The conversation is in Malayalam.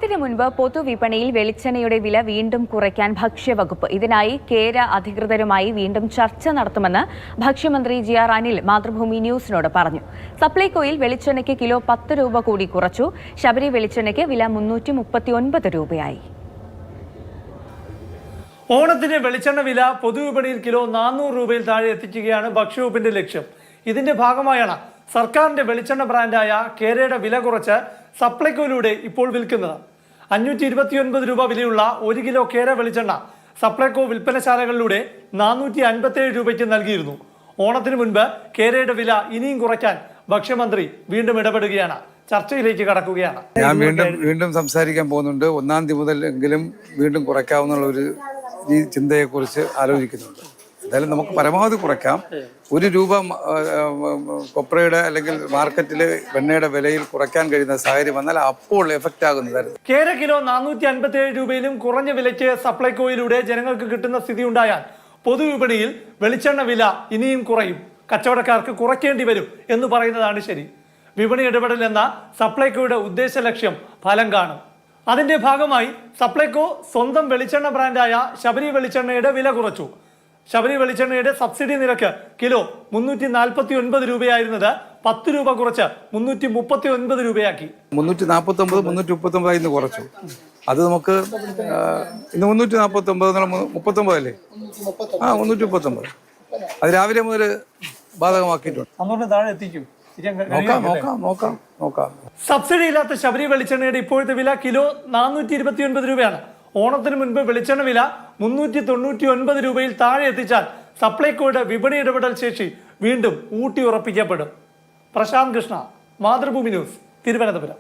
ഓണത്തിന് മുൻപ് പൊതുവിപണിയിൽ വെളിച്ചെണ്ണയുടെ വില വീണ്ടും കുറയ്ക്കാൻ ഭക്ഷ്യവകുപ്പ്. ഇതിനായി കേര അധികൃതരുമായി വീണ്ടും ചർച്ച നടത്തുമെന്ന് ഭക്ഷ്യമന്ത്രി ജി.ആർ. അനിൽ മാതൃഭൂമി ന്യൂസിനോട് പറഞ്ഞു. സപ്ലൈകോയിൽ വെളിച്ചെണ്ണയ്ക്ക് കിലോ 10 രൂപ കൂടി കുറച്ചു. ശബരി വെളിച്ചെണ്ണയ്ക്ക് വില 339 രൂപയായി. ഓണത്തിന് വെളിച്ചെണ്ണ വില പൊതുവിപണിയിൽ കിലോ 400 രൂപയിൽ താഴെ എത്തിക്കുകയാണ് ഭക്ഷ്യവകുപ്പിന്റെ ലക്ഷ്യം. ഇതിന്റെ ഭാഗമായാണ് സർക്കാരിന്റെ വെളിച്ചെണ്ണ ബ്രാൻഡായ കേരയുടെ വില കുറച്ച് സപ്ലൈകോയിലൂടെ ഇപ്പോൾ വിൽക്കുന്നത്. 529 രൂപ വിലയുള്ള 1 കിലോ കേര വെളിച്ചെണ്ണ സപ്ലൈകോ വിൽപ്പനശാലകളിലൂടെ 457 രൂപയ്ക്ക് നൽകിയിരുന്നു. ഓണത്തിന് മുൻപ് കേരയുടെ വില ഇനിയും കുറയ്ക്കാൻ ഭക്ഷ്യമന്ത്രി വീണ്ടും ഇടപെടുകയാണ്. ചർച്ചയിലേക്ക് കടക്കുകയാണ്. ഞാൻ വീണ്ടും സംസാരിക്കാൻ പോകുന്നുണ്ട്. 1-ാം തീയതി മുതലെങ്കിലും വീണ്ടും കുറയ്ക്കാവുന്ന ഒരു ചിന്തയെക്കുറിച്ച് ആലോചിക്കുന്നുണ്ട്. എന്തായാലും നമുക്ക് പരമാവധി കുറയ്ക്കാം. 1 രൂപ കൊപ്രയുടെ അല്ലെങ്കിൽ മാർക്കറ്റിലെ വെണ്ണയുടെ വിലയിൽ കുറയ്ക്കാൻ കഴിയുന്ന സാഹചര്യം വന്നാൽ അപ്പോൾ എഫക്റ്റ് ആകുന്നതായിരുന്നു. കേര കിലോ 457 രൂപയിലും കുറഞ്ഞ വിലയ്ക്ക് സപ്ലൈകോയിലൂടെ ജനങ്ങൾക്ക് കിട്ടുന്ന സ്ഥിതി ഉണ്ടായാൽ പൊതുവിപണിയിൽ വെളിച്ചെണ്ണ വില ഇനിയും കുറയും. കച്ചവടക്കാർക്ക് കുറയ്ക്കേണ്ടി വരും എന്ന് പറയുന്നതാണ് ശരി. വിപണി ഇടപെടൽ എന്ന സപ്ലൈകോയുടെ ഉദ്ദേശ ലക്ഷ്യം ഫലം കാണും. അതിന്റെ ഭാഗമായി സപ്ലൈകോ സ്വന്തം വെളിച്ചെണ്ണ ബ്രാൻഡായ ശബരി വെളിച്ചെണ്ണയുടെ വില കുറച്ചു. ശബരി വെളിച്ചെണ്ണയുടെ സബ്സിഡി നിരക്ക് കിലോ 349 രൂപയായിരുന്നത് 10 രൂപ കുറച്ച് 339 രൂപയാക്കി. 349, 339 ഇന്ന് കുറച്ചു. അത് നമുക്ക് ഇന്ന് 349 39 അല്ലേ? 339 അത് രാവിലെ മുതൽ ബാധകമാക്കിയിട്ടുണ്ട്. അങ്ങോട്ട് താഴെ എത്തിക്കും. നോക്കാം. സബ്സിഡി ഇല്ലാത്ത ശബരി വെളിച്ചെണ്ണയുടെ ഇപ്പോഴത്തെ വില കിലോ 429 രൂപയാണ്. ഓണത്തിന് മുൻപ് വെളിച്ചെണ്ണ വില 399 രൂപയിൽ താഴെ എത്തിച്ചാൽ സപ്ലൈകോയുടെ വിപണി ഇടപെടൽ ശേഷി വീണ്ടും ഊട്ടി ഉറപ്പിക്കപ്പെടും. പ്രശാന്ത് കൃഷ്ണ, മാതൃഭൂമി ന്യൂസ്, തിരുവനന്തപുരം.